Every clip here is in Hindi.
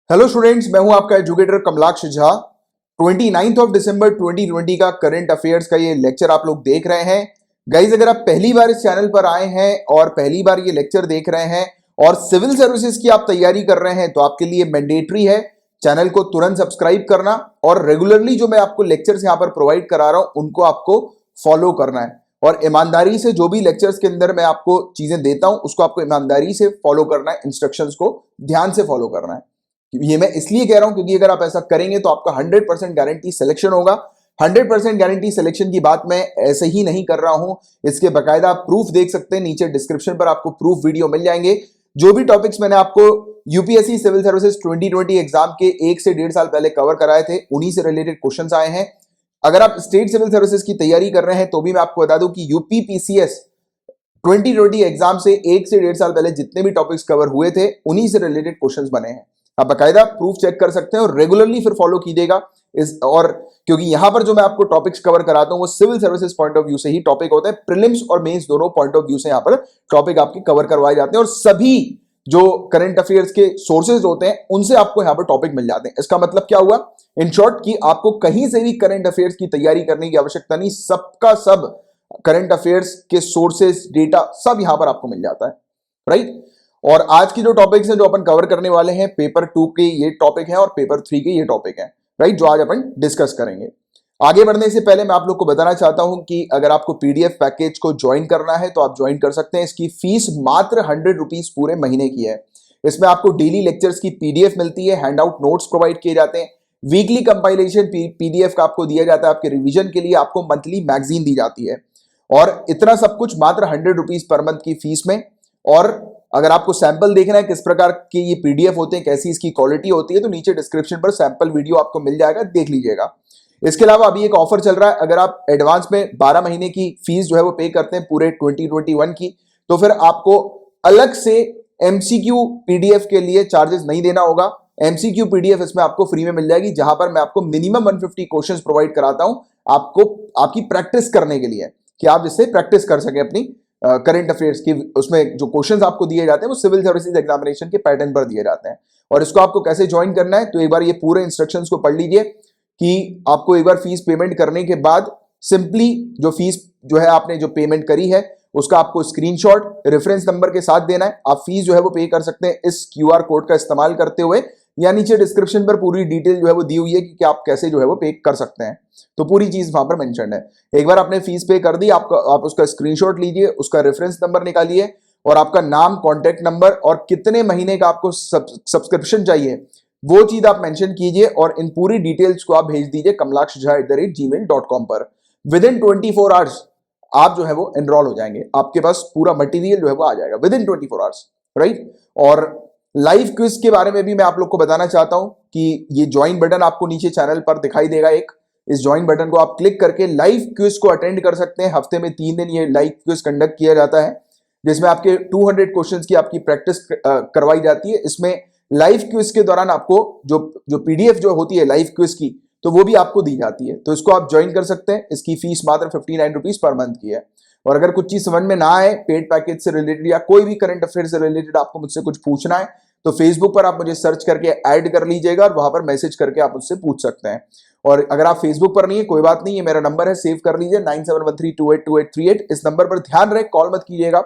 हेलो स्टूडेंट्स, मैं हूं आपका educator Kamalaksha Jha. 29 of December 2020 का करंट अफेयर्स का ये लेक्चर आप लोग देख रहे हैं। गाइज, अगर आप पहली बार इस चैनल पर आए हैं और पहली बार ये लेक्चर देख रहे हैं और सिविल सर्विसेज की आप तैयारी कर रहे हैं तो आपके लिए मैंडेटरी है चैनल को तुरंत सब्सक्राइब करना और रेगुलरली जो मैं आपको लेक्चर्स यहां पर प्रोवाइड करा रहा हूं उनको आपको फॉलो करना है और ईमानदारी से जो भी लेक्चर्स के अंदर मैं आपको चीजें देता हूं उसको आपको ईमानदारी से फॉलो करना है, इंस्ट्रक्शंस को ध्यान से फॉलो करना है। ये मैं इसलिए कह रहा हूं क्योंकि अगर आप ऐसा करेंगे तो आपका 100% गारंटी सिलेक्शन होगा। 100% गारंटी सिलेक्शन की बात मैं ऐसे ही नहीं कर रहा हूं, इसके बकायदा आप प्रूफ देख सकते हैं। नीचे डिस्क्रिप्शन पर आपको प्रूफ वीडियो मिल जाएंगे। जो भी टॉपिक्स मैंने आपको यूपीएससी सिविल सर्विसेज 2020 एग्जाम के 1 से 1.5 साल पहले कवर कराए थे, उन्हीं से रिलेटेड क्वेश्चंस आए हैं। अगर आप स्टेट सिविल सर्विसेज की तैयारी कर रहे हैं तो भी मैं आपको बता दूं कि यूपीपीसीएस 2020 एग्जाम से 1 से 1.5 साल पहले जितने भी टॉपिक्स कवर हुए थे उन्हीं से रिलेटेड क्वेश्चंस बने हैं। आप बकायदा प्रूफ चेक कर सकते हैं और रेगुलरली फिर फॉलो कीजिएगा इस और क्योंकि यहां पर जो मैं आपको टॉपिक्स कवर कराता हूं वो civil services point of view से ही टॉपिक होते हैं। प्रीलिम्स और मेंस दोनों पॉइंट ऑफ व्यू से यहां पर टॉपिक आपके कवर करवाए जाते हैं और सभी जो करंट अफेयर्स के सोर्सेज होते हैं उनसे आपको यहां पर टॉपिक मिल जाते हैं। इसका मतलब क्या हुआ, इन शॉर्ट, कि आपको कहीं से भी करंट अफेयर्स की तैयारी करने की आवश्यकता नहीं। सबका सब करंट अफेयर्स के सोर्सेज, डेटा सब यहां पर आपको मिल जाता है, राइट। और आज की जो टॉपिक्स हैं जो अपन कवर करने वाले हैं, पेपर 2 के ये टॉपिक है और पेपर 3 के ये टॉपिक है, राइट, जो आज अपन डिस्कस करेंगे। आगे बढ़ने से पहले मैं आप लोग को बताना चाहता हूं कि अगर आपको पीडीएफ पैकेज को ज्वाइन करना है तो आप ज्वाइन कर सकते हैं। इसकी फीस मात्र 100 रुपीज पूरे महीने की है। इसमें आपको डेली लेक्चर्स की पीडीएफ मिलती है, हैंड आउट नोट्स प्रोवाइड किए जाते हैं, वीकली कंपाइलेशन पीडीएफ का आपको दिया जाता है, आपके रिविजन के लिए आपको मंथली मैगजीन दी जाती है और इतना सब कुछ मात्र 100 रुपीज पर मंथ की फीस में। और अगर आपको सैंपल देखना है किस प्रकार के ये पीडीएफ होते हैं, कैसी इसकी क्वालिटी होती है, तो नीचे डिस्क्रिप्शन पर सैंपल वीडियो आपको मिल जाएगा, देख लीजिएगा। इसके अलावा अभी एक ऑफर चल रहा है, अगर आप एडवांस में 12 महीने की फीस जो है वो पे करते हैं पूरे 2021 की, तो फिर आपको अलग से एमसीक्यू पीडीएफ के लिए चार्जेस नहीं देना होगा। एमसीक्यू पीडीएफ इसमें आपको फ्री में मिल जाएगी, जहां पर मैं आपको मिनिमम 150 क्वेश्चंस प्रोवाइड कराता हूं आपको आपकी प्रैक्टिस करने के लिए, कि आप इससे प्रैक्टिस कर सकें अपनी करंट अफेयर्स की। उसमें जो क्वेश्चंस आपको दिए जाते हैं वो सिविल सर्विसेज एग्जामिनेशन के पैटर्न पर दिए जाते हैं। और इसको आपको कैसे ज्वाइन करना है, तो एक बार ये पूरे इंस्ट्रक्शंस को पढ़ लीजिए कि आपको एक बार फीस पेमेंट करने के बाद सिंपली जो फीस जो है आपने जो पेमेंट करी है उसका आपको स्क्रीनशॉट रेफरेंस नंबर के साथ देना है। आप फीस जो है वो पे कर सकते हैं इस क्यूआर कोड का इस्तेमाल करते हुए, या नीचे डिस्क्रिप्शन पर पूरी डिटेल जो है वो दी हुई है कि आप कैसे जो है वो पे कर सकते हैं, तो पूरी चीज वहां पर मेंशन है। एक बार आपने फीस पे कर दी, आप उसका स्क्रीनशॉट लीजिए, उसका रेफरेंस नंबर निकालिए और आपका नाम, कॉन्टैक्ट नंबर और कितने महीने का आपको सब्सक्रिप्शन चाहिए वो चीज आप मेंशन कीजिए और इन पूरी डिटेल्स को आप भेज दीजिए kamlakshjha@gmail.com पर। विद इन 24 आवर्स आप जो है वो एनरोल हो जाएंगे, आपके पास पूरा मटेरियल जो है वो आ जाएगा विद इन 24 आवर्स, राइट। और लाइव क्विज के बारे में भी मैं आप लोग को बताना चाहता हूं कि ये ज्वाइन बटन आपको नीचे चैनल पर दिखाई देगा एक, इस ज्वाइन बटन को आप क्लिक करके लाइव क्विज को अटेंड कर सकते हैं। हफ्ते में 3 दिन ये लाइव क्विज कंडक्ट किया जाता है, जिसमें आपके 200 क्वेश्चंस की आपकी प्रैक्टिस करवाई जाती है। इसमें लाइव क्विज के दौरान आपको जो पीडीएफ जो होती है लाइव क्विज की, तो वो भी आपको दी जाती है, तो इसको आप ज्वाइन कर सकते हैं। इसकी फीस मात्र 59 रुपीज पर मंथ की है। और अगर कुछ चीज समझ में ना आए पेड पैकेज से रिलेटेड या कोई भी करंट अफेयर से रिलेटेड आपको मुझसे कुछ पूछना है तो फेसबुक पर आप मुझे सर्च करके ऐड कर लीजिएगा और वहां पर मैसेज करके आप मुझसे पूछ सकते हैं। और अगर आप फेसबुक पर नहीं है कोई बात नहीं, ये मेरा नंबर है, सेव कर लीजिए 9713282838। इस नंबर पर ध्यान रहे कॉल मत कीजिएगा।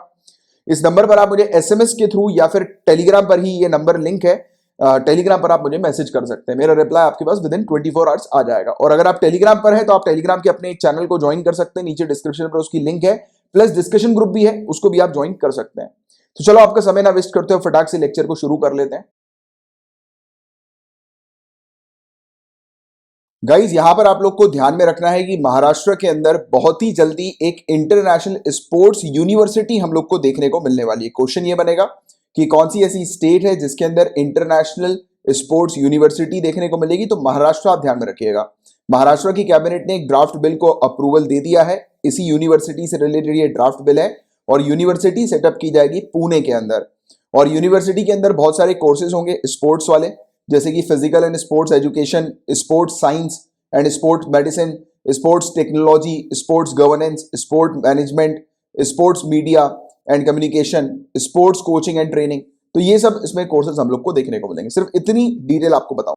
इस नंबर पर आप मुझे एसएमएस के थ्रू या फिर टेलीग्राम पर ही, ये नंबर लिंक है, टेलीग्राम पर आप मुझे मैसेज कर सकते हैं। मेरा रिप्लाई आपके पास विद इन 24 आवर्स आ जाएगा। और अगर आप टेलीग्राम पर है तो आप टेलीग्राम के अपने एक चैनल को ज्वाइन कर सकते हैं, नीचे डिस्क्रिप्शन पर उसकी लिंक है, प्लस डिस्कशन ग्रुप भी है, उसको भी आप ज्वाइन कर सकते हैं। तो चलो आपका समय ना वेस्ट करते हो, फटाक से लेक्चर को शुरू कर लेते हैं। गाइज, यहां पर आप लोग को ध्यान में रखना है कि महाराष्ट्र के अंदर बहुत ही जल्दी एक इंटरनेशनल स्पोर्ट्स यूनिवर्सिटी हम लोग को देखने को मिलने वाली है। क्वेश्चन ये बनेगा कि कौन सी ऐसी स्टेट है जिसके अंदर इंटरनेशनल स्पोर्ट्स यूनिवर्सिटी देखने को मिलेगी, तो महाराष्ट्र आप ध्यान में रखिएगा। महाराष्ट्र की कैबिनेट ने एक ड्राफ्ट बिल को अप्रूवल दे दिया है, इसी यूनिवर्सिटी से रिलेटेड ये ड्राफ्ट बिल है और यूनिवर्सिटी सेटअप की जाएगी पुणे के अंदर। और यूनिवर्सिटी के अंदर बहुत सारे कोर्सेज होंगे स्पोर्ट्स वाले, जैसे कि physical and sports education, sports science and sports medicine, sports technology, sports governance, sports management, sports media and communication, sports coaching and training. तो ये सब इसमें कोर्सेज हम लोग को देखने को मिलेंगे। सिर्फ इतनी डिटेल आपको बताऊं।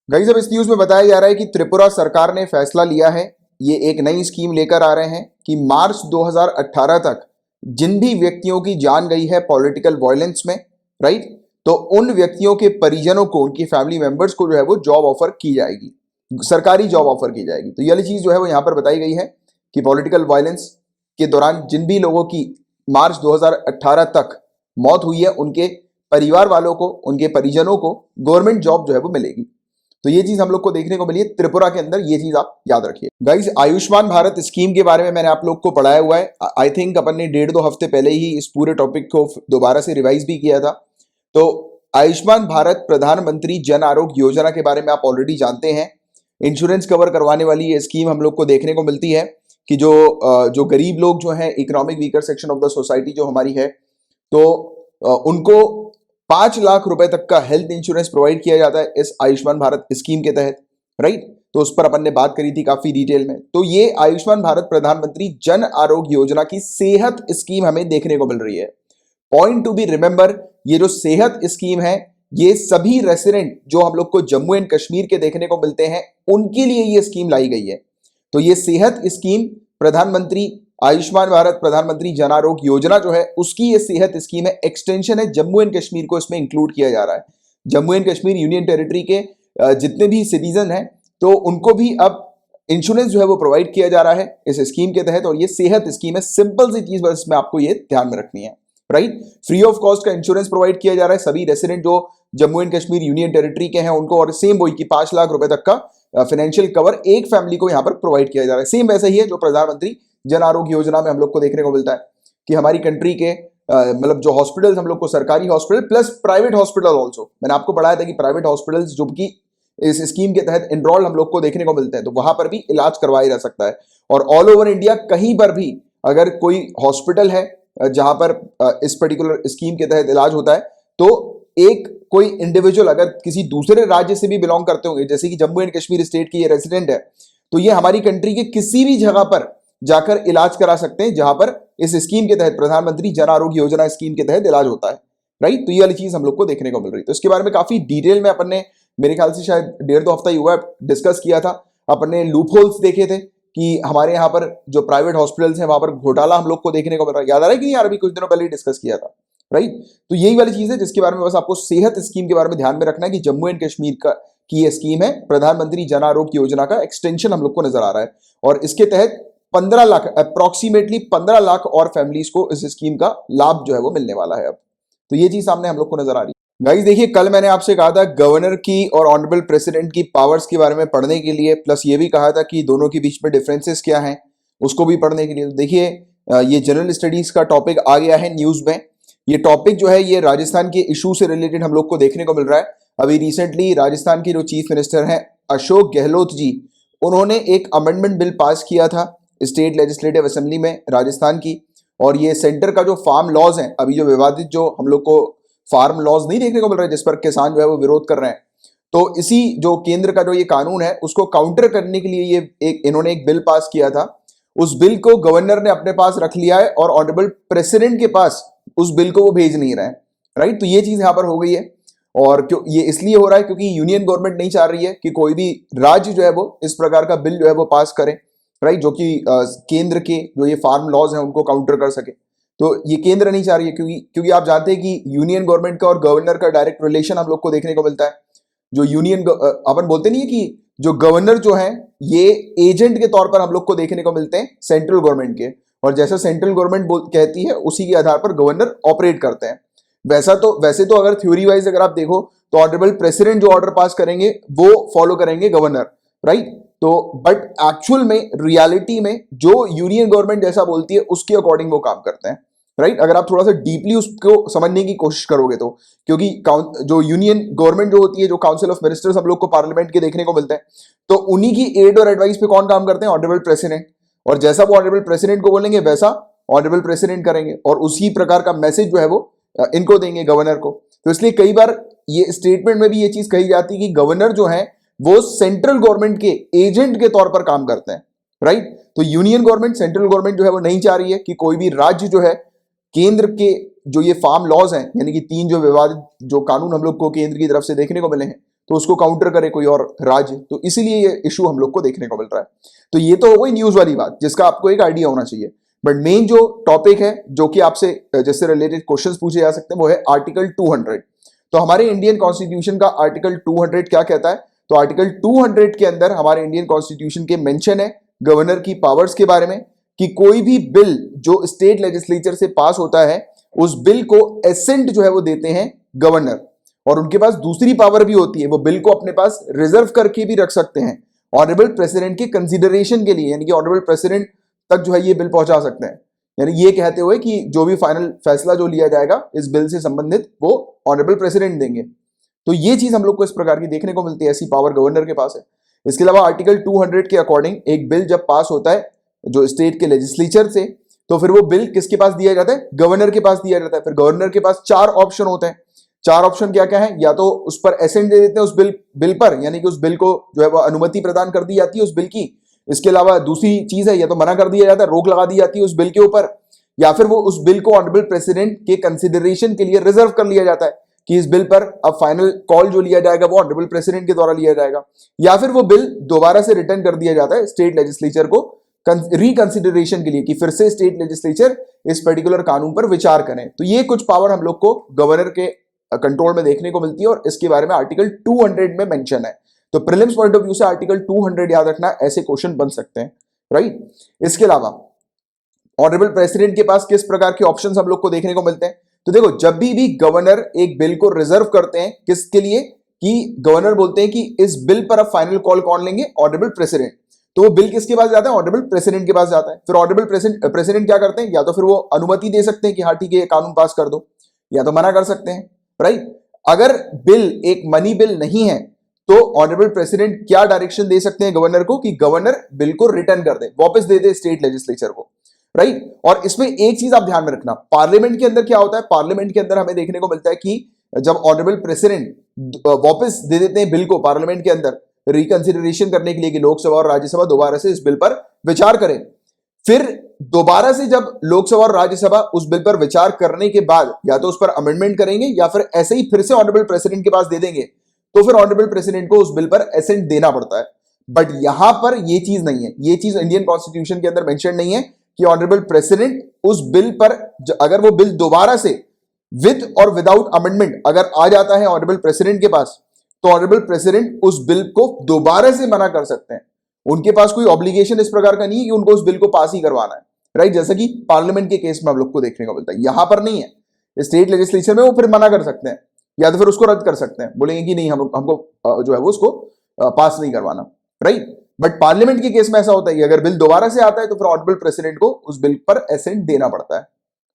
गाइस अब इस न्यूज में बताया जा रहा है कि त्रिपुरा सरकार ने फैसला लिया है, ये एक नई स्कीम लेकर आ रहे हैं कि मार्च 2018 तक जिन भी व्यक्तियों की जान गई है पॉलिटिकल वायलेंस में, राइट, तो उन व्यक्तियों के परिजनों को, उनकी फैमिली मेंबर्स को जो है वो जॉब ऑफर की जाएगी, सरकारी जॉब ऑफर की जाएगी। तो ये वाली चीज जो है वो यहां पर बताई गई है कि पॉलिटिकल वायलेंस के दौरान जिन भी लोगों की मार्च 2018 तक मौत हुई है, उनके परिवार वालों को, उनके परिजनों को गवर्नमेंट जॉब जो है वो मिलेगी। तो ये चीज हम लोग को देखने को मिली है त्रिपुरा के अंदर, ये चीज आप याद रखिए। गाइस आयुष्मान भारत स्कीम के बारे में मैंने आप लोग को पढ़ाया हुआ है। आई थिंक अपन ने 1.5-2 हफ्ते पहले ही इस पूरे टॉपिक को दोबारा से रिवाइज भी किया था। तो आयुष्मान भारत प्रधानमंत्री जन आरोग्य योजना के बारे में आप ऑलरेडी जानते हैं। इंश्योरेंस कवर करवाने वाली ये स्कीम हम लोग को देखने को मिलती है कि जो गरीब लोग जो हैं, economic weaker section of the society जो हमारी है, तो उनको 5 लाख रुपए तक का हेल्थ इंश्योरेंस प्रोवाइड किया जाता है इस आयुष्मान भारत स्कीम के तहत, राइट। तो उस पर अपन ने बात करी थी काफी डिटेल में। तो ये आयुष्मान भारत प्रधानमंत्री जन आरोग्य योजना की सेहत स्कीम हमें देखने को मिल रही है। पॉइंट टू बी रिमेंबर, ये जो सेहत स्कीम है, ये सभी रेसिडेंट जो हम लोग को जम्मू एंड कश्मीर के देखने को मिलते हैं, उनके लिए ये स्कीम लाई गई है। तो ये सेहत स्कीम प्रधानमंत्री आयुष्मान भारत प्रधानमंत्री जन आरोग्य योजना जो है, उसकी ये सेहत स्कीम है, एक्सटेंशन है, जम्मू एंड कश्मीर को इसमें इंक्लूड किया जा रहा है। Jammu and Kashmir union territory के जितने भी सिटीजन हैं, तो उनको भी अब इंश्योरेंस जो है वो प्रोवाइड किया जा रहा है इस स्कीम के तहत। और ये सेहत स्कीम है, सिंपल सी चीज बस इसमें आपको ये ध्यान में रखनी है, राइट। फ्री ऑफ कॉस्ट का इंश्योरेंस प्रोवाइड किया जा रहा है सभी रेसिडेंट जो Jammu and Kashmir union territory के हैं उनको, और सेम वही की 5 लाख रुपए तक का फाइनेंशियल कवर एक फैमिली को यहां पर प्रोवाइड किया जा रहा है। सेम वैसा ही है जो प्रधानमंत्री जन आरोग्य योजना में हम लोग को देखने को मिलता है कि हमारी कंट्री के मतलब जो हॉस्पिटल्स हम लोग को, सरकारी hospital plus private hospital also, मैंने आपको पढ़ाया था कि प्राइवेट हॉस्पिटल्स जो कि इस स्कीम के तहत एनरोल्ड हम लोग को देखने को मिलते हैं, तो वहां पर भी इलाज करवाया जा सकता है। और ऑल ओवर इंडिया कहीं पर भी अगर कोई हॉस्पिटल है जहां पर इस पर्टिकुलर स्कीम के तहत इलाज होता है, तो एक कोई इंडिविजुअल अगर किसी दूसरे राज्य से भी बिलोंग करते होंगे, जैसे कि जम्मू एंड कश्मीर स्टेट की ये रेजिडेंट है, तो ये हमारी कंट्री के किसी भी जगह पर जाकर इलाज करा सकते हैं जहां पर इस स्कीम के तहत प्रधानमंत्री जन आरोग्य योजना स्कीम के तहत इलाज होता है, राइट। तो ये वाली चीज हम लोग को देखने को मिल रही है। तो इसके बारे में काफी डिटेल में अपन ने, मेरे ख्याल से शायद 1.5-2 हफ्ता ही हुआ, डिस्कस किया था। अपन ने लूप होल्स देखे थे कि हमारे यहाँ पर जो प्राइवेट हॉस्पिटल्स हैं वहां पर घोटाला हम लोग को देखने को मिल रहा है। याद आ रहा है कि यार, अभी कुछ दिनों पहले ही डिस्कस किया था, राइट। तो यही वाली चीज है जिसके बारे में बस आपको सेहत स्कीम के बारे में ध्यान में रखना है कि जम्मू एंड कश्मीर का की ये स्कीम है, प्रधानमंत्री जन आरोग्य योजना का एक्सटेंशन हम लोग को नजर आ रहा है। और इसके तहत 15 लाख, अप्रोक्सीमेटली 15 लाख और फैमिलीज को इस स्कीम का लाभ जो है वो मिलने वाला है अब। तो ये चीज सामने हम लोग को नजर आ रही है। गाइस देखिए, कल मैंने आपसे कहा था गवर्नर की और ऑनरेबल प्रेसिडेंट की पावर्स के बारे में पढ़ने के लिए, प्लस ये भी कहा था कि दोनों के बीच में डिफरेंसेस क्या हैं उसको भी पढ़ने के लिए। तो देखिए, ये जनरल स्टडीज का टॉपिक आ गया है न्यूज में। ये टॉपिक जो है ये राजस्थान के इशू से रिलेटेड हम लोग को देखने को मिल रहा है। अभी रिसेंटली राजस्थान के जो चीफ मिनिस्टर हैं अशोक गहलोत जी, उन्होंने एक अमेंडमेंट बिल पास किया था स्टेट लेजिस्लेटिव असेंबली में राजस्थान की। और ये सेंटर का जो फार्म लॉज हैं, अभी जो विवादित जो हम लोग को फार्म लॉज नहीं देखने को मिल रहा है जिस पर किसान जो है वो विरोध कर रहे हैं, तो इसी जो केंद्र का जो ये कानून है उसको काउंटर करने के लिए ये इन्होंने एक बिल पास किया था। उस बिल को गवर्नर ने अपने पास रख लिया है और ऑनरेबल प्रेसिडेंट के पास उस बिल को वो भेज नहीं रहे हैं, राइट। तो ये चीज यहां पर हो गई है। और क्यों ये इसलिए हो रहा है क्योंकि यूनियन गवर्नमेंट नहीं चाह रही है कि कोई भी राज्य जो है वो इस प्रकार का बिल जो है वो पास करे, राइट, जो कि केंद्र के जो ये फार्म लॉज हैं उनको काउंटर कर सके। तो ये केंद्र नहीं चाह रही है क्योंकि आप जानते हैं कि यूनियन गवर्नमेंट का और गवर्नर का डायरेक्ट रिलेशन हम लोग को देखने को मिलता है। जो यूनियन अपन बोलते नहीं है कि जो गवर्नर जो है ये एजेंट के तौर पर हम लोग को देखने को मिलते हैं सेंट्रल गवर्नमेंट के, और जैसा सेंट्रल गवर्नमेंट कहती है उसी के आधार पर गवर्नर ऑपरेट करते हैं। वैसे तो अगर थ्योरी वाइज अगर आप देखो तो ऑनरेबल प्रेसिडेंट जो ऑर्डर पास करेंगे वो फॉलो करेंगे गवर्नर, राइट। तो बट एक्चुअल में रियलिटी में जो यूनियन गवर्नमेंट जैसा बोलती है उसके अकॉर्डिंग वो काम करते हैं, राइट। अगर आप थोड़ा सा डीपली उसको समझने की कोशिश करोगे तो, क्योंकि जो यूनियन गवर्नमेंट जो होती है, जो काउंसिल ऑफ मिनिस्टर्स हम लोग को पार्लियामेंट के देखने को मिलते हैं, तो उन्हीं की एड और एडवाइस पे कौन काम करते हैं? Honourable president. और जैसा वो ऑनरेबल प्रेसिडेंट को बोलेंगे वैसा ऑनरेबल प्रेसिडेंट करेंगे, और उसी प्रकार का मैसेज जो है वो इनको देंगे, गवर्नर को। तो इसलिए कई बार ये स्टेटमेंट में भी ये चीज कही जाती है कि गवर्नर जो है वो सेंट्रल गवर्नमेंट के एजेंट के तौर पर काम करते हैं, राइट। तो यूनियन गवर्नमेंट, सेंट्रल गवर्नमेंट जो है वो नहीं चाह रही है कि कोई भी राज्य जो है केंद्र के जो ये फार्म लॉज हैं, यानी कि 3 जो विवादित जो कानून हम लोग को केंद्र की तरफ से देखने को मिले हैं, तो उसको काउंटर करे कोई और राज्य, तो इसीलिए ये इशू हम लोग को देखने को मिल रहा है। तो ये तो हो गई न्यूज वाली बात जिसका आपको एक आइडिया होना चाहिए। बट मेन जो टॉपिक है जो कि आपसे जिससे रिलेटेड क्वेश्चंस पूछे जा सकते हैं वो है आर्टिकल 200। तो हमारे इंडियन कॉन्स्टिट्यूशन का आर्टिकल 200 क्या कहता है? तो आर्टिकल 200 के अंदर हमारे इंडियन कॉन्स्टिट्यूशन के मेंशन है गवर्नर की पावर्स के बारे में, कि कोई भी बिल जो स्टेट लेजिस्लेचर से पास होता है उस बिल को एसेंट जो है वो देते हैं गवर्नर, और उनके पास दूसरी पावर भी होती है, वो बिल को अपने पास रिजर्व करके भी रख सकते हैं ऑनरेबल प्रेसिडेंट के कंसिडरेशन के लिए, यानी कि ऑनरेबल प्रेसिडेंट तक जो है ये बिल पहुंचा सकते हैं। यानी ये कहते हुए कि जो भी फाइनल फैसला जो लिया जाएगा इस बिल से संबंधित वो ऑनरेबल प्रेसिडेंट देंगे। तो ये चीज हम लोग को इस प्रकार की देखने को मिलती है, ऐसी पावर गवर्नर के पास है। इसके अलावा आर्टिकल 200 के अकॉर्डिंग एक बिल जब पास होता है जो स्टेट के लेजिस्लेचर से, तो फिर वो बिल किसके पास दिया जाता है? गवर्नर के पास दिया जाता है। फिर गवर्नर के पास 4 ऑप्शन होते हैं। 4 ऑप्शन क्या क्या है? या तो उस पर एसेंट दे देते हैं उस बिल पर, यानी कि उस बिल को जो है वो अनुमति प्रदान कर दी जाती है उस बिल की। इसके अलावा दूसरी चीज है, या तो मना कर दिया जाता है, रोक लगा दी जाती है उस बिल के ऊपर, या फिर वो उस बिल को ऑनरेबल प्रेसिडेंट के कंसिडरेशन के लिए रिजर्व कर लिया जाता है कि इस बिल पर अब फाइनल कॉल जो लिया जाएगा वो ऑनरेबल प्रेसिडेंट के द्वारा लिया जाएगा, या फिर वो बिल दोबारा से रिटर्न कर दिया जाता है स्टेट लेजिस्लेचर को रिकंसिडरेशन के लिए कि फिर से स्टेट लेजिस्लेचर इस पर्टिकुलर कानून पर विचार करें। तो ये कुछ पावर हम लोग को गवर्नर के कंट्रोल में देखने को मिलती है और इसके बारे में आर्टिकल 200 में मेंशन है। तो प्रीलिम्स पॉइंट ऑफ व्यू से आर्टिकल 200 याद रखना, ऐसे क्वेश्चन बन सकते हैं, राइट। इसके अलावा ऑनरेबल प्रेसिडेंट के पास किस प्रकार के ऑप्शंस हम लोग को देखने को मिलते हैं? तो देखो, जब भी गवर्नर एक बिल को रिजर्व करते हैं किसके लिए, कि गवर्नर बोलते हैं कि इस बिल पर अब फाइनल कॉल कौन लेंगे? Honourable president. तो वो बिल किसके पास जाता है? ऑनरेबल प्रेसिडेंट के पास जाता है। फिर ऑनरेबल प्रेसिडेंट क्या करते हैं? या तो फिर वो अनुमति दे सकते हैं कि हाँ ठीक है कानून पास कर दो, या तो मना कर सकते हैं, राइट। अगर बिल एक मनी बिल नहीं है तो ऑनरेबल प्रेसिडेंट क्या डायरेक्शन दे सकते हैं गवर्नर को, कि गवर्नर बिल को रिटर्न कर दे, वापस दे दे स्टेट लेजिस्लेचर को, राइट। और इसमें एक चीज आप ध्यान में रखना, पार्लियामेंट के अंदर क्या होता है? पार्लियामेंट के अंदर हमें देखने को मिलता है कि जब ऑनरेबल प्रेसिडेंट वापस दे देते हैं बिल को पार्लियामेंट के अंदर रिकंसिडरेशन करने के लिए कि लोकसभा और राज्यसभा दोबारा से इस बिल पर विचार करें, फिर दोबारा से जब लोकसभा और राज्यसभा उस बिल पर विचार करने के बाद या तो उस पर अमेंडमेंट करेंगे या फिर ऐसे ही फिर से ऑनरेबल प्रेसिडेंट के पास दे देंगे, तो फिर ऑनरेबल प्रेसिडेंट को उस बिल पर एसेंट देना पड़ता है। बट यहां पर ये चीज नहीं है, ये चीज इंडियन कॉन्स्टिट्यूशन के अंदर मेंशन नहीं है कि ऑनरेबल प्रेसिडेंट उस बिल पर अगर वो बिल दोबारा से विद और विदाउट अमेंडमेंट अगर आ जाता है ऑनरेबल प्रेसिडेंट के पास, तो ऑनरेबल प्रेसिडेंट उस बिल को दोबारा से मना कर सकते हैं। उनके पास कोई ऑब्लिगेशन इस प्रकार का नहीं है कि उनको उस बिल को पास ही करवाना है, राइट, जैसा कि पार्लियामेंट के केस में हम लोग को देखने को मिलता है। यहां पर नहीं है, स्टेट लेजिस्लेचर में वो फिर मना कर सकते हैं या तो फिर उसको रद्द कर सकते हैं, बोलेंगे कि नहीं हमको जो है वो उसको पास नहीं करवाना, राइट। बट पार्लियामेंट के केस में ऐसा होता है कि अगर बिल दोबारा से आता है तो फिर ऑनरेबल प्रेसिडेंट को उस बिल पर एसेंट देना पड़ता है,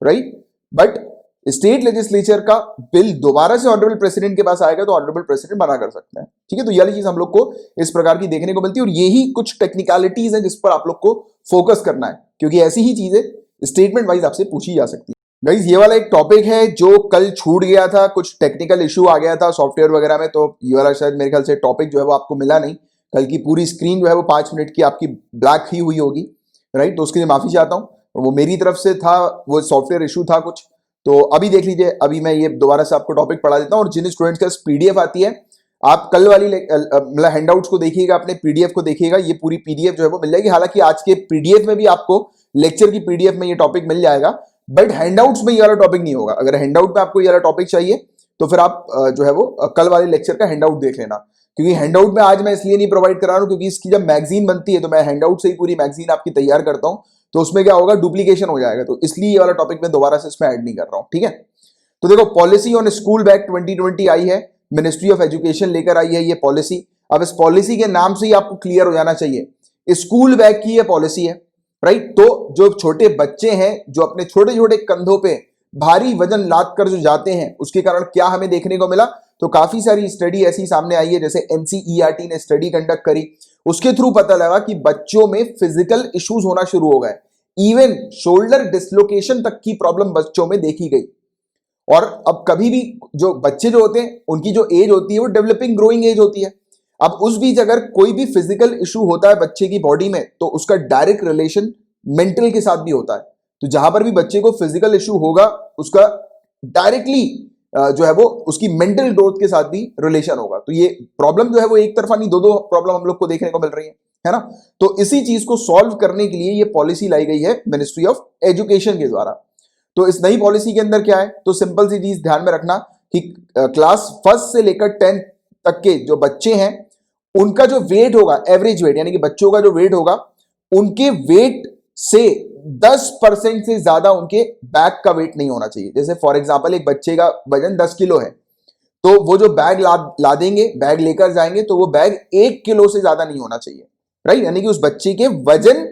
राइट। बट स्टेट लेजिस्लेचर का बिल दोबारा से ऑनरेबल प्रेसिडेंट के पास आएगा तो ऑनरेबल प्रेसिडेंट मना कर सकते हैं, ठीक है। तो यह चीज हम लोग को इस प्रकार की देखने को मिलती है और यही कुछ टेक्निकलिटीज है जिस पर आप लोग को फोकस करना है, क्योंकि ऐसी ही चीजें स्टेटमेंट वाइज आपसे पूछी जा सकती है। गाइस, ये वाला एक टॉपिक है जो कल छूट गया था, कुछ टेक्निकल इशू आ गया था सॉफ्टवेयर वगैरह में, तो ये वाला शायद मेरे ख्याल से टॉपिक जो है वो आपको मिला नहीं। कल की पूरी स्क्रीन जो है वो 5 मिनट की आपकी ब्लैक ही हुई होगी, राइट। तो उसके लिए माफी चाहता हूँ, वो मेरी तरफ से था, वो सॉफ्टवेयर इशू था कुछ। तो अभी देख लीजिए, अभी मैं ये दोबारा से आपको टॉपिक पढ़ा देता हूँ और जिन स्टूडेंट्स का पीडीएफ आती है, आप कल वाली मतलब हैंडआउट्स को देखिएगा, अपने पीडीएफ को देखिएगा, ये पूरी पीडीएफ जो है वो मिल जाएगी। हालांकि आज के पीडीएफ में भी आपको लेक्चर की पीडीएफ में ये टॉपिक मिल जाएगा, बट हैंडआउट्स में ये वाला टॉपिक नहीं होगा। अगर हैंडआउट में आपको ये वाला टॉपिक चाहिए तो फिर आप जो है वो कल वाले लेक्चर का हैंडआउट देख लेना, क्योंकि हैंडआउट में आज मैं इसलिए नहीं प्रोवाइड करा रहा हूँ क्योंकि इसकी जब मैगजीन बनती है तो मैं हैंडआउट से ही पूरी मैगजीन आपकी तैयार करता हूँ, तो उसमें क्या होगा, डुप्लीकेशन हो जाएगा, तो इसलिए ये वाला टॉपिक मैं दोबारा से इसमें ऐड नहीं कर रहा हूँ, ठीक है। तो देखो, पॉलिसी ऑन स्कूल बैग 2020 आई है, मिनिस्ट्री ऑफ एजुकेशन लेकर आई है ये पॉलिसी। अब इस पॉलिसी के नाम से ही आपको क्लियर हो जाना चाहिए, स्कूल बैग की ये पॉलिसी है, राइट। तो जो छोटे बच्चे हैं जो अपने छोटे छोटे कंधों पे भारी वजन लाद कर जो जाते हैं, उसके कारण क्या हमें देखने को मिला, तो काफी सारी स्टडी ऐसी सामने आई है, जैसे एनसीईआरटी ने स्टडी कंडक्ट करी, उसके थ्रू पता लगा कि बच्चों में फिजिकल इश्यूज होना शुरू हो गए, इवन शोल्डर डिसलोकेशन तक की प्रॉब्लम बच्चों में देखी गई। और अब कभी भी जो बच्चे जो होते हैं उनकी जो एज होती है वो डेवलपिंग ग्रोइंग एज होती है। अब उस बीच अगर कोई भी फिजिकल इशू होता है बच्चे की बॉडी में, तो उसका डायरेक्ट रिलेशन मेंटल के साथ भी होता है, तो जहां पर भी बच्चे को फिजिकल इश्यू होगा उसका डायरेक्टली जो है वो उसकी मेंटल ग्रोथ के साथ भी रिलेशन होगा। तो ये प्रॉब्लम जो है वो एक तरफा नहीं, दो दो प्रॉब्लम हम लोग को देखने को मिल रही है ना। तो इसी चीज को सॉल्व करने के लिए ये पॉलिसी लाई गई है मिनिस्ट्री ऑफ एजुकेशन के द्वारा। तो इस नई पॉलिसी के अंदर क्या है, तो सिंपल सी चीज ध्यान में रखना कि क्लास फर्स्ट से लेकर 10th तक के जो बच्चे हैं उनका जो वेट होगा, एवरेज वेट यानी कि बच्चों का जो वेट होगा, उनके वेट से 10% से ज्यादा उनके बैग का वेट नहीं होना चाहिए। जैसे फॉर एग्जांपल एक बच्चे का वजन 10 किलो है, तो वो जो बैग ला देंगे, बैग लेकर जाएंगे, तो वो बैग 1 किलो से ज्यादा नहीं होना चाहिए, राइट। यानी कि उस बच्चे के वजन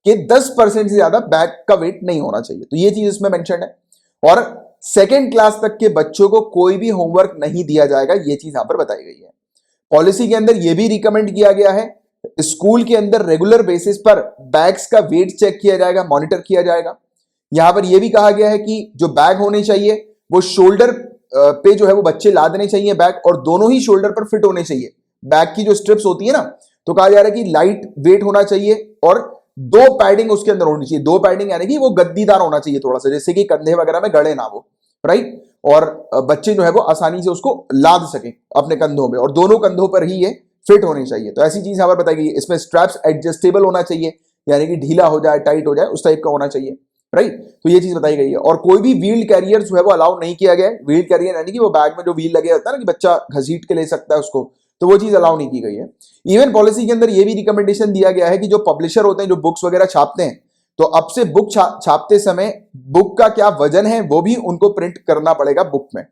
के 10% से ज्यादा बैग का वेट नहीं होना चाहिए। तो ये चीज इसमें मेंशन है। और सेकेंड क्लास तक के बच्चों को कोई भी होमवर्क नहीं दिया जाएगा, ये चीज यहां पर बताई गई है। पॉलिसी के अंदर यह भी रिकमेंड किया गया है स्कूल के अंदर रेगुलर बेसिस पर बैग्स का वेट चेक किया जाएगा, मॉनिटर किया जाएगा। यहां पर यह भी कहा गया है कि जो बैग होने चाहिए वो शोल्डर पे जो है वो बच्चे ला देने चाहिए बैग, और दोनों ही शोल्डर पर फिट होने चाहिए। बैग की जो स्ट्रिप्स होती है ना, तो कहा जा रहा है कि लाइट वेट होना चाहिए और 2 पैडिंग उसके अंदर होनी चाहिए। 2 पैडिंग यानी कि वो गद्दीदार होना चाहिए थोड़ा सा, जैसे कि कंधे वगैरह में गड़े ना वो, राइट। और बच्चे जो है वो आसानी से उसको लाद सके अपने कंधों पे, और दोनों कंधों पर ही ये फिट होनी चाहिए। तो ऐसी चीज यहां पर बताई गई है। इसमें स्ट्रैप्स एडजस्टेबल होना चाहिए, यानी कि ढीला हो जाए, टाइट हो जाए, उस टाइप का होना चाहिए, राइट। तो ये चीज बताई गई है। और कोई भी व्हील्ड कैरियर जो है वो अलाउ नहीं किया गया है। व्हील्ड कैरियर यानी कि वो बैग में जो व्हील लगे होता है ना, कि बच्चा घसीट के ले सकता है उसको, तो वो चीज अलाउ नहीं की गई है। इवन पॉलिसी के अंदर ये भी रिकमेंडेशन दिया गया है कि जो पब्लिशर होते हैं, जो बुक्स वगैरह छापते हैं, तो अब से बुक छापते समय बुक का क्या वजन है वो भी उनको प्रिंट करना पड़ेगा बुक में।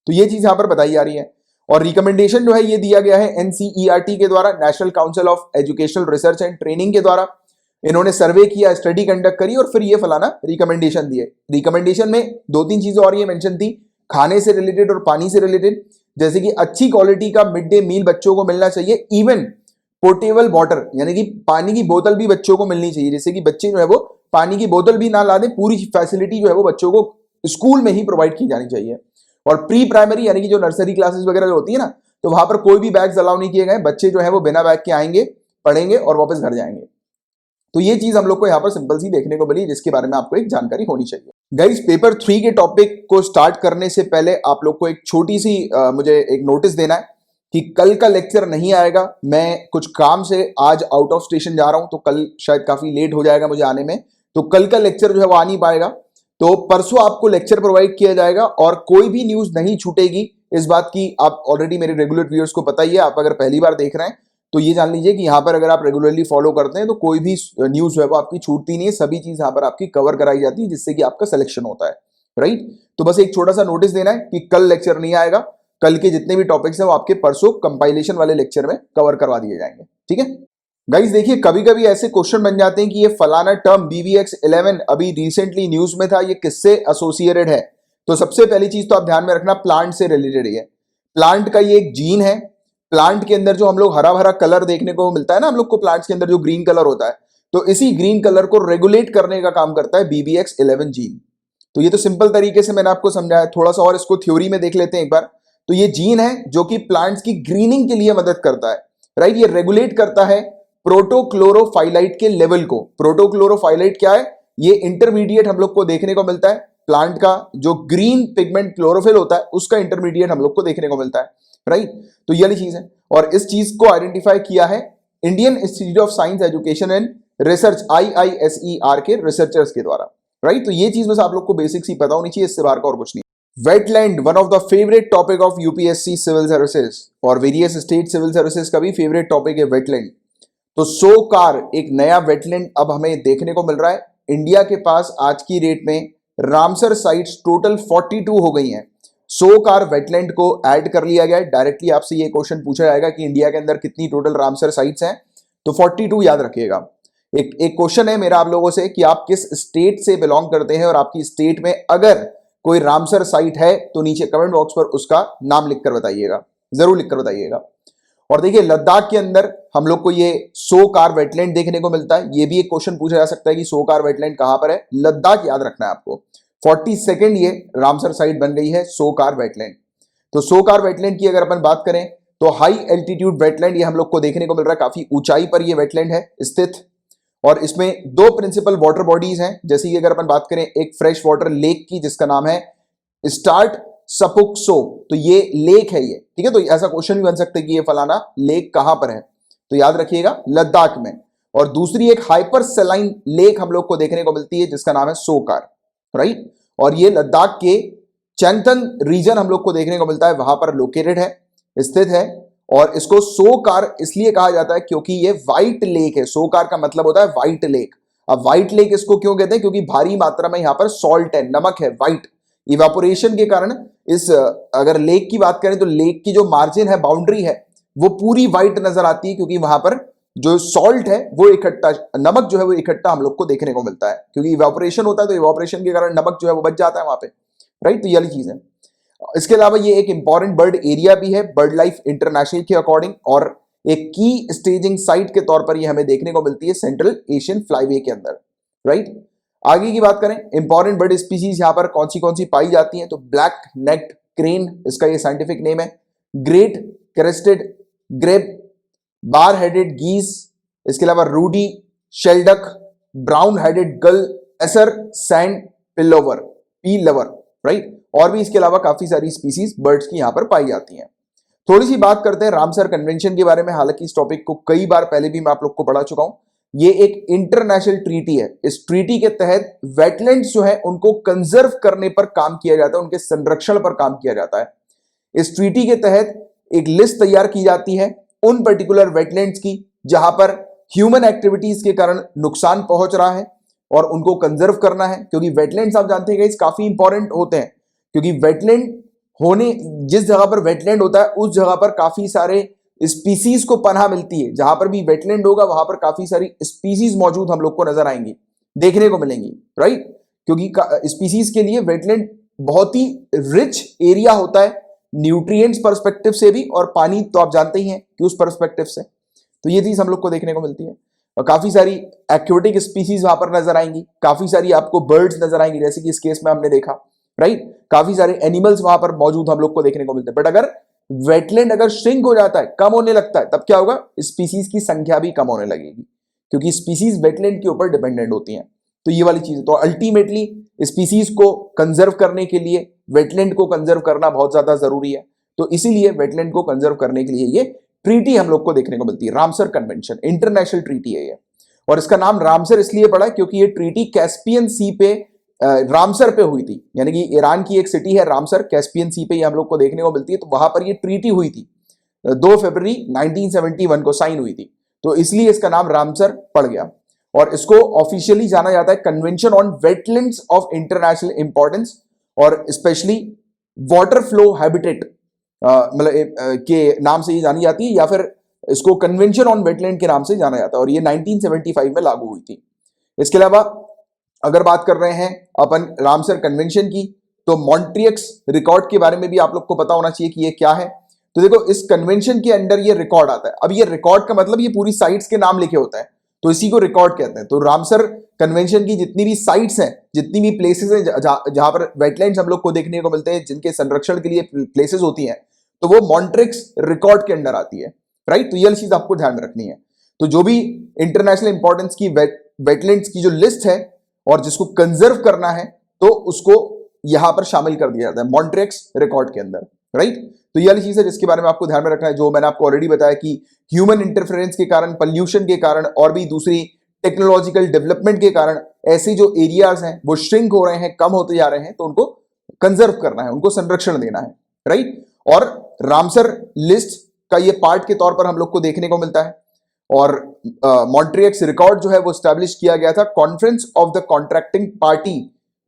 तो ये चीज यहां पर बताई जा रही है। और रिकमेंडेशन जो है ये दिया गया है एनसीईआरटी के द्वारा, national council of educational research and training के द्वारा। इन्होंने सर्वे किया, स्टडी कंडक्ट करी और फिर ये फलाना रिकमेंडेशन दिए। रिकमेंडेशन में 2-3 चीजें और ये मेंशन थी, खाने से रिलेटेड और पानी से रिलेटेड। जैसे कि अच्छी क्वालिटी का मिड डे मील बच्चों को मिलना चाहिए। इवन पोर्टेबल वाटर यानी कि पानी की बोतल भी बच्चों को मिलनी चाहिए। जैसे कि बच्चे जो है वो पानी की बोतल भी ना ला दें, पूरी फैसिलिटी जो है वो बच्चों को स्कूल में ही प्रोवाइड की जानी चाहिए। और प्री प्राइमरी यानी कि जो नर्सरी क्लासेस वगैरह जो होती है ना, तो वहां पर कोई भी बैग्स अलाउ नहीं किए गए। बच्चे जो है वो बिना बैग के आएंगे, पढ़ेंगे और वापस घर जाएंगे। तो ये चीज हम लोग को यहाँ पर सिंपल सी देखने को मिली, जिसके बारे में आपको एक जानकारी होनी चाहिए। गाइस, पेपर 3 के टॉपिक को स्टार्ट करने से पहले आप लोग को एक छोटी सी मुझे एक नोटिस देना है कि कल का लेक्चर नहीं आएगा। मैं कुछ काम से आज आउट ऑफ स्टेशन जा रहा हूं, तो कल शायद काफी लेट हो जाएगा मुझे आने में, तो कल का लेक्चर जो है वो आ नहीं पाएगा। तो परसों आपको लेक्चर प्रोवाइड किया जाएगा और कोई भी न्यूज नहीं छूटेगी। इस बात की आप ऑलरेडी मेरे रेगुलर व्यूअर्स को पता ही है। आप अगर पहली बार देख रहे हैं तो ये जान लीजिए कि यहाँ पर अगर आप रेगुलरली फॉलो करते हैं तो कोई भी न्यूज है वो आपकी छूटती नहीं है। सभी चीज यहाँ पर आपकी कवर कराई जाती है, जिससे कि आपका सिलेक्शन होता है, राइट। तो बस एक छोटा सा नोटिस देना है कि कल लेक्चर नहीं आएगा। कल के जितने भी टॉपिक्स हैं वो आपके परसों कंपाइलेशन वाले लेक्चर में कवर करवा दिए जाएंगे, ठीक है। गाइस देखिए, कभी कभी ऐसे क्वेश्चन बन जाते हैं कि ये फलाना टर्म BBX11 अभी रिसेंटली न्यूज में था, ये किससे एसोसिएटेड है। तो सबसे पहली चीज तो आप ध्यान में रखना, प्लांट से रिलेटेड है। प्लांट का ये एक जीन है। प्लांट के अंदर जो हम लोग हरा भरा कलर देखने को मिलता है ना हम लोग को, प्लांट्स के अंदर जो ग्रीन कलर होता है, तो इसी ग्रीन कलर को रेगुलेट करने का काम करता है BBX11 जीन। तो ये तो सिंपल तरीके से मैंने आपको समझाया, थोड़ा सा और इसको थ्योरी में देख लेते हैं एक बार। तो ये जीन है जो कि प्लांट्स की ग्रीनिंग के लिए मदद करता है, राइट। ये रेगुलेट करता है प्रोटोक्लोरोफाइलाइट के लेवल को। प्रोटोक्लोरोफाइलाइट क्या है? ये इंटरमीडिएट हम लोग को देखने को मिलता है। प्लांट का जो ग्रीन पिगमेंट क्लोरोफिल होता है उसका इंटरमीडिएट हम लोग को देखने को मिलता है, राइट। तो ये वाली चीज है, और इस चीज को आइडेंटिफाई किया है Indian institute of science education and research IISER के रिसर्चर्स के द्वारा, राइट। तो ये चीज बस आप लोग को बेसिक्स ही पता होनी चाहिए, इससे बाहर का और कुछ नहीं। Wetland, one of the favourite topic of UPSC civil services और वेरियस स्टेट सिविल सर्विसेज का भी फेवरेट टॉपिक है वेटलैंड। तो सोकार एक नया वेटलैंड अब हमें देखने को मिल रहा है। इंडिया के पास आज की डेट में रामसर साइट्स टोटल 42 हो गई हैं। सोकार वेटलैंड को ऐड कर लिया गया है। डायरेक्टली आपसे ये क्वेश्चन पूछा जाएगा कि इंडिया के अंदर कितनी टोटल रामसर साइट्स हैं, तो 42 याद रखिएगा। एक क्वेश्चन है मेरा आप लोगों से कि आप किस स्टेट से बिलोंग करते हैं और आपकी स्टेट में अगर कोई रामसर साइट है तो नीचे कमेंट बॉक्स पर उसका नाम लिखकर बताइएगा, जरूर लिखकर बताइएगा। और देखिए, लद्दाख के अंदर हम लोग को ये सोकार वेटलैंड देखने को मिलता है। ये भी एक क्वेश्चन पूछा जा सकता है कि सोकार वेटलैंड कहां पर है। लद्दाख याद रखना है आपको। 42nd ये रामसर साइट बन गई है सोकार वेटलैंड। तो सोकार वेटलैंड की अगर अपन बात करें तो हाई एल्टीट्यूड वेटलैंड ये हम लोग को देखने को मिल रहा है, काफी ऊंचाई पर ये वेटलैंड है स्थित। और इसमें दो प्रिंसिपल वाटर बॉडीज हैं, जैसे कि अगर अपन बात करें एक फ्रेश वाटर लेक की जिसका नाम है स्टार्ट सपुक्सो, तो ये लेक है ये, ठीक है। तो ऐसा क्वेश्चन भी बन सकता है कि ये फलाना लेक कहां पर है, तो याद रखिएगा लद्दाख में। और दूसरी एक हाइपर सेलाइन लेक हम लोग को देखने को मिलती है जिसका नाम है सोकार, राइट। और ये लद्दाख के चैंगथन रीजन हम लोग को देखने को मिलता है, वहां पर लोकेटेड है, स्थित है। और इसको सोकार इसलिए कहा जाता है क्योंकि ये व्हाइट लेक है। सोकार का मतलब होता है व्हाइट लेक। अब व्हाइट लेक इसको क्यों कहते हैं, क्योंकि भारी मात्रा में यहां पर सॉल्ट है, नमक है, व्हाइट इवापोरेशन के कारण इस अगर लेक की बात करें तो लेक की जो मार्जिन है, बाउंड्री है, वो पूरी व्हाइट नजर आती है, क्योंकि वहां पर जो सॉल्ट है वो इकट्ठा, नमक जो है वो इकट्ठा हम लोग को देखने को मिलता है, क्योंकि इवापोरेशन होता है तो इवापोरेशन के कारण नमक जो है वो बच जाता है वहां पे, राइट। तो ये वाली चीज है। इसके अलावा ये एक इंपॉर्टेंट बर्ड एरिया भी है बर्ड लाइफ इंटरनेशनल के अकॉर्डिंग, और एक की स्टेजिंग साइट के तौर पर ये हमें देखने को मिलती है सेंट्रल एशियन फ्लाईवे के अंदर, राइट। आगे की बात करें इंपॉर्टेंट बर्ड स्पीसीज यहां पर कौन सी पाई जाती हैं, तो ब्लैक नेक्ड क्रेन इसका ये साइंटिफिक नेम है, great crested grebe, bar headed geese, इसके अलावा ruddy shelduck, brown headed gull, lesser sand plover, plover, right. और भी इसके अलावा काफी सारी स्पीसीज बर्ड्स की यहां पर पाई जाती हैं। थोड़ी सी बात करते हैं रामसर कन्वेंशन के बारे में। हालांकि इस टॉपिक को कई बार पहले भी मैं आप लोग को पढ़ा चुका हूं। ये एक इंटरनेशनल ट्रीटी है। इस ट्रीटी के तहत वेटलैंड्स जो है उनको कंजर्व करने पर काम किया जाता है, उनके संरक्षण पर काम किया जाता है। इस ट्रीटी के तहत एक लिस्ट तैयार की जाती है उन पर्टिकुलर वेटलैंड्स की जहां पर ह्यूमन एक्टिविटीज के कारण नुकसान पहुंच रहा है, और उनको कंजर्व करना है, क्योंकि वेटलैंड्स आप जानते हैं काफी इंपॉर्टेंट होते हैं, क्योंकि वेटलैंड होने, जिस जगह पर वेटलैंड होता है उस जगह पर काफी सारे स्पीसीज को पनाह मिलती है। जहां पर भी वेटलैंड होगा वहां पर काफी सारी स्पीसीज मौजूद हम लोग को नजर आएंगी, देखने को मिलेंगी, राइट। क्योंकि स्पीसीज के लिए वेटलैंड बहुत ही रिच एरिया होता है, न्यूट्रिएंट्स पर्सपेक्टिव से भी, और पानी तो आप जानते ही हैं कि उस पर्सपेक्टिव से। तो ये चीज हम लोग को देखने को मिलती है। और काफी सारी एक्वेटिक स्पीसीज वहां पर नजर आएंगी, काफी सारी आपको बर्ड्स नजर आएंगी, जैसे कि इस केस में हमने देखा, राइट। काफी सारे एनिमल्स वहां पर मौजूद हम लोग को देखने को मिलते हैं। बट अगर वेटलैंड अगर श्रिंक हो जाता है, कम होने लगता है, तब क्या होगा, स्पीसीज की संख्या भी कम होने लगेगी, क्योंकि स्पीसीज वेटलैंड के ऊपर डिपेंडेंट होती हैं। तो ये वाली चीज, तो अल्टीमेटली स्पीसीज को कंजर्व करने के लिए वेटलैंड को कंजर्व करना बहुत ज्यादा जरूरी है। तो इसीलिए वेटलैंड को कंजर्व करने के लिए ये ट्रीटी हम लोग को देखने को मिलती है, रामसर कन्वेंशन, इंटरनेशनल ट्रीटी है ये। और इसका नाम रामसर इसलिए पड़ा क्योंकि ये ट्रीटी कैस्पियन सी पे रामसर पे हुई थी, यानी कि ईरान की एक सिटी है रामसर, कैस्पियन सी पे ये हम लोग को देखने को मिलती है। तो वहां पर ये ट्रीटी हुई थी, 2 फरवरी 1971 को साइन हुई थी, तो इसलिए इसका नाम रामसर पड़ गया। और इसको ऑफिशियली जाना जाता है convention on wetlands of international importance, और स्पेशली वाटर फ्लो हैबिटेट मतलब के नाम से ये जानी जाती है, या फिर इसको कन्वेंशन ऑन वेटलैंड के नाम से जाना जाता है। और ये 1975 में लागू हुई थी। इसके अलावा अगर बात कर रहे हैं अपन रामसर कन्वेंशन की, तो मॉन्ट्रियक्स रिकॉर्ड के बारे में भी आप लोग को पता होना चाहिए कि ये क्या है। तो देखो, इस कन्वेंशन के अंडर ये रिकॉर्ड आता है। अब ये रिकॉर्ड का मतलब ये पूरी साइट्स के नाम लिखे होते हैं, तो इसी को रिकॉर्ड कहते हैं। तो रामसर कन्वेंशन की जितनी भी साइट्स हैं, जितनी भी प्लेसेस हैं जहां पर वेटलैंड्स हम लोग को देखने को मिलते हैं, जिनके संरक्षण के लिए प्लेसेस होती हैं, तो वो मॉन्ट्रिक्स रिकॉर्ड के अंडर आती है, राइट। तो ये चीज आपको ध्यान में रखनी है। तो जो भी इंटरनेशनल इंपॉर्टेंस की वेटलैंड्स की जो लिस्ट है और जिसको कंजर्व करना है, तो उसको यहां पर शामिल कर दिया जाता है मॉन्ट्रिक्स रिकॉर्ड के अंदर, राइट। तो ये वाली चीज है जिसके बारे में आपको ध्यान में रखना है, जो मैंने आपको ऑलरेडी बताया कि ह्यूमन इंटरफेरेंस के कारण, पॉल्यूशन के कारण, और भी दूसरी टेक्नोलॉजिकल डेवलपमेंट के कारण ऐसे जो एरियाज हैं वो श्रिंक हो रहे हैं, कम होते जा रहे हैं, तो उनको कंजर्व करना है, उनको संरक्षण देना है, राइट। और रामसर लिस्ट का ये पार्ट के तौर पर हम लोग को देखने को मिलता है। और मॉन्ट्रियक्स रिकॉर्ड जो है वो स्टैब्लिश किया गया था conference of the contracting party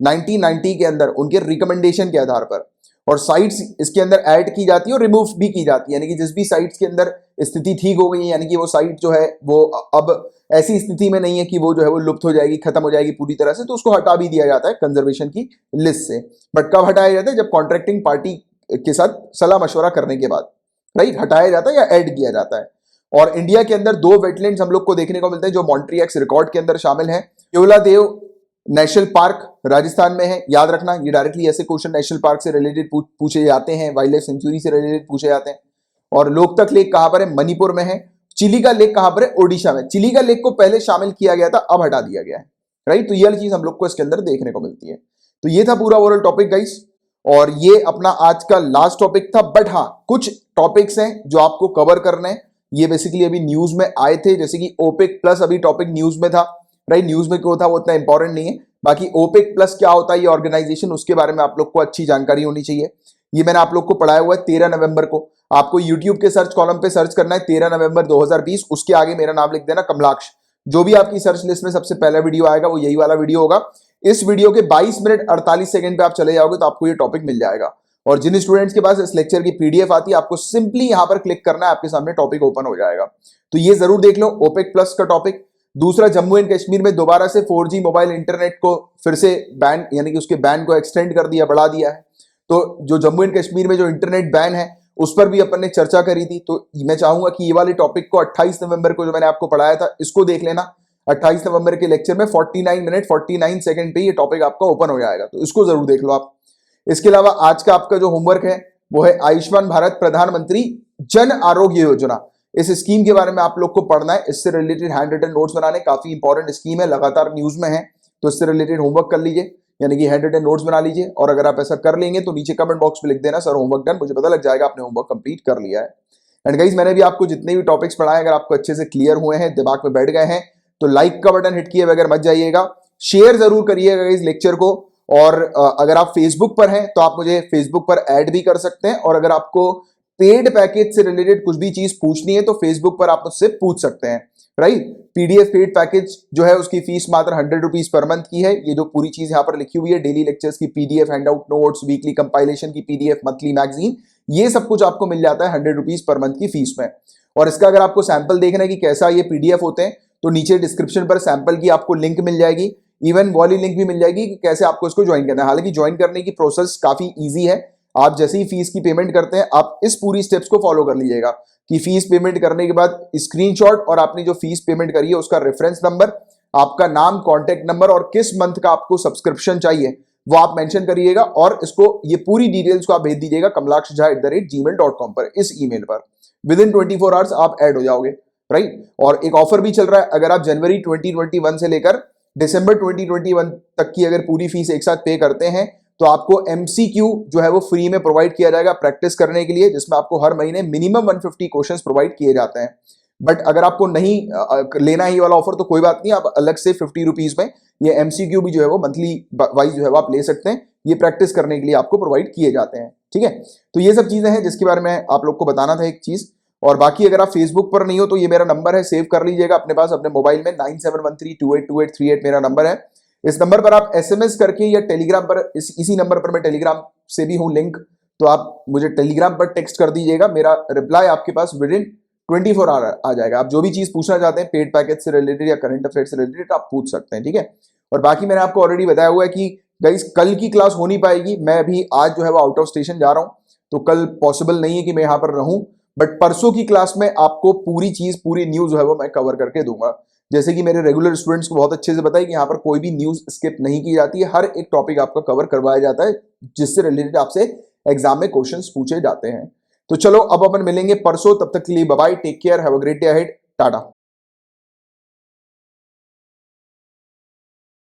1990 के अंदर, उनके रिकमेंडेशन के आधार पर। और साइट्स इसके अंदर ऐड की जाती है और रिमूव भी की जाती है, यानी कि जिस भी साइट्स के अंदर स्थिति ठीक हो गई, यानी कि वो साइट जो है वो अब ऐसी स्थिति में नहीं है कि वो जो है वो लुप्त हो जाएगी, खत्म हो जाएगी पूरी तरह से, तो उसको हटा भी दिया जाता है कंजर्वेशन की लिस्ट से। बट कब हटाया जाता है, जब कॉन्ट्रैक्टिंग पार्टी के साथ सलाह मशवरा करने के बाद, राइट, हटाया जाता है या ऐड किया जाता है। और इंडिया के अंदर 2 वेटलैंड्स हम लोग को देखने को मिलते हैं जो मॉन्ट्रियक्स रिकॉर्ड के अंदर शामिल है। केवलादेव नेशनल पार्क राजस्थान में है, याद रखना, ये डायरेक्टली ऐसे क्वेश्चन नेशनल पार्क से रिलेटेड पूछे जाते हैं, वाइल्ड लाइफ सेंचुरी से रिलेटेड पूछे जाते हैं। और लोकतक लेक कहां पर है, मणिपुर में है। चिली का लेक कहां पर है? ओडिशा में। चिली का लेक को पहले शामिल किया गया था, अब हटा दिया गया है, राइट। तो ये वाली चीज हम लोग को इसके अंदर देखने को मिलती है। तो ये था पूरा ओवरऑल टॉपिक गाइस, और ये अपना आज का लास्ट टॉपिक था। बट हाँ, कुछ टॉपिक्स हैं जो आपको कवर करने हैं, ये बेसिकली अभी न्यूज में आए थे, जैसे कि ओपेक प्लस अभी टॉपिक न्यूज में था, राइट। न्यूज में क्यों था वो इतना इंपॉर्टेंट नहीं है, बाकी ओपेक प्लस क्या होता है ये ऑर्गेनाइजेशन, उसके बारे में आप लोग को अच्छी जानकारी होनी चाहिए। ये मैंने आप लोग को पढ़ाया हुआ है 13 नवंबर को, आपको यूट्यूब के सर्च कॉलम पे सर्च करना है 13 नवंबर 2020, उसके आगे मेरा नाम लिख देना कमलाक्ष। जो भी आपकी सर्च लिस्ट में सबसे पहला वीडियो आएगा वो यही वाला वीडियो होगा। इस वीडियो के 22 मिनट 48 सेकंड पे आप चले जाओगे तो आपको ये टॉपिक मिल जाएगा। और जिन स्टूडेंट्स के पास इस लेक्चर की पीडीएफ आती है, आपको सिंपली यहां पर क्लिक करना है, आपके सामने टॉपिक ओपन हो जाएगा। तो ये जरूर देख लो ओपेक प्लस का टॉपिक। दूसरा, जम्मू एंड कश्मीर में दोबारा से 4G मोबाइल इंटरनेट को फिर से बैन, यानी कि उसके बैन को एक्सटेंड कर दिया, बढ़ा दिया है। तो जो जम्मू एंड कश्मीर में जो इंटरनेट बैन है उस पर भी अपन ने चर्चा करी थी। तो मैं चाहूंगा कि ये वाले टॉपिक को 28 नवंबर को जो मैंने आपको पढ़ाया था इसको देख लेना। 28 नवंबर के लेक्चर में 49 मिनट 49 सेकंड पे ये टॉपिक आपका ओपन हो जाएगा, तो इसको जरूर देख लो आप। इसके अलावा आज का आपका जो होमवर्क है वो है आयुष्मान भारत प्रधानमंत्री जन आरोग्य योजना। इस स्कीम के बारे में आप लोग को पढ़ना है, इससे रिलेटेड हैंड रिटन नोट्स बनाने, काफी इंपॉर्टेंट स्कीम है, लगातार न्यूज में है, तो इससे रिलेटेड होमवर्क कर लीजिए, यानी कि हैंड रिटन नोट्स बना लीजिए। और अगर आप ऐसा कर लेंगे तो नीचे कमेंट बॉक्स में लिख देना सर होमवर्क डन, मुझे पता लग जाएगा आपने होमवर्क कंप्लीट कर लिया है। एंड गाइस, मैंने भी आपको जितने भी टॉपिक्स पढ़ाए, अगर आपको अच्छे से क्लियर हुए हैं, दिमाग में बैठ गए हैं, तो लाइक का बटन हिट किए बगैर मत जाइएगा, शेयर जरूर करिएगा इस लेक्चर को। और अगर आप फेसबुक पर हैं तो आप मुझे फेसबुक पर ऐड भी कर सकते हैं, और अगर आपको पेड पैकेज से रिलेटेड कुछ भी चीज पूछनी है तो फेसबुक पर आप मुझसे पूछ सकते हैं, राइट। पीडीएफ पेड पैकेज जो है उसकी फीस मात्र 100 रुपीज पर मंथ की है। ये जो पूरी चीज यहाँ पर लिखी हुई है, डेली लेक्चर्स की PDF, handout notes, weekly compilation की पीडीएफ, मंथली मैगजीन, ये सब कुछ आपको मिल जाता है 100 रुपीज पर मंथ की फीस में। और इसका अगर आपको सैंपल देखना है कि कैसा ये पीडीएफ होते हैं, तो नीचे डिस्क्रिप्शन पर सैंपल की आपको लिंक मिल जाएगी, इवन वाली लिंक भी मिल जाएगी कि कैसे आपको इसको ज्वाइन करना है। हालांकि ज्वाइन करने की प्रोसेस काफी ईजी है, आप जैसे ही फीस की पेमेंट करते हैं आप इस पूरी स्टेप्स को फॉलो कर लीजिएगा कि फीस पेमेंट करने के बाद स्क्रीनशॉट और आपने जो फीस पेमेंट करी है उसका रेफरेंस नंबर, आपका नाम, कॉन्टैक्ट नंबर और किस मंथ का आपको सब्सक्रिप्शन चाहिए वो आप मेंशन करिएगा, और इसको ये पूरी डिटेल्स को आप भेज दीजिएगा kamlakshjha@gmail.com पर, इस ईमेल पर। विद इन 24 आवर्स आप ऐड हो जाओगे, राइट। और एक ऑफर भी चल रहा है, अगर आप जनवरी 2021 से लेकर दिसंबर 2021 तक की अगर पूरी फीस एक साथ पे करते हैं तो आपको एमसीक्यू जो है वो फ्री में प्रोवाइड किया जाएगा प्रैक्टिस करने के लिए, जिसमें आपको हर महीने मिनिमम 150 क्वेश्चंस प्रोवाइड किए जाते हैं। बट अगर आपको नहीं लेना है ये वाला ऑफर तो कोई बात नहीं, आप अलग से 50 रुपीज में ये एमसीक्यू भी जो है वो मंथली वाइज जो है वो आप ले सकते हैं, ये प्रैक्टिस करने के लिए आपको प्रोवाइड किए जाते हैं, ठीक है। तो ये सब चीजें हैं जिसके बारे में आप लोग को बताना था एक चीज। और बाकी अगर आप फेसबुक पर नहीं हो तो ये मेरा नंबर है, सेव कर लीजिएगा अपने पास अपने मोबाइल में, 9713282838 मेरा नंबर है। इस नंबर पर आप एसएमएस करके या टेलीग्राम पर, इसी नंबर पर मैं टेलीग्राम से भी हूं लिंक, तो आप मुझे टेलीग्राम पर टेक्स्ट कर दीजिएगा, मेरा रिप्लाई आपके पास विद इन 24 आवर आ जाएगा। आप जो भी चीज पूछना चाहते हैं पेड पैकेज से रिलेटेड या करंट अफेयर से रिलेटेड आप पूछ सकते हैं, ठीक है। और बाकी मैंने आपको ऑलरेडी बताया हुआ है कि गाइस कल की क्लास हो नहीं पाएगी, मैं अभी आज जो है वो आउट ऑफ स्टेशन जा रहा हूं, तो कल पॉसिबल नहीं है कि मैं यहां पर रहूं। बट परसों की क्लास में आपको पूरी चीज, पूरी न्यूज जो है वो मैं कवर करके दूंगा, जैसे कि मेरे रेगुलर स्टूडेंट्स को बहुत अच्छे से पता है कि यहाँ पर कोई भी न्यूज स्किप नहीं की जाती है, हर एक टॉपिक आपका कवर करवाया जाता है जिससे रिलेटेड आपसे एग्जाम में क्वेश्चंस पूछे जाते हैं। तो चलो अब अपन मिलेंगे परसों, तब तक के लिए bye bye, take care, have a great day ahead, Tata.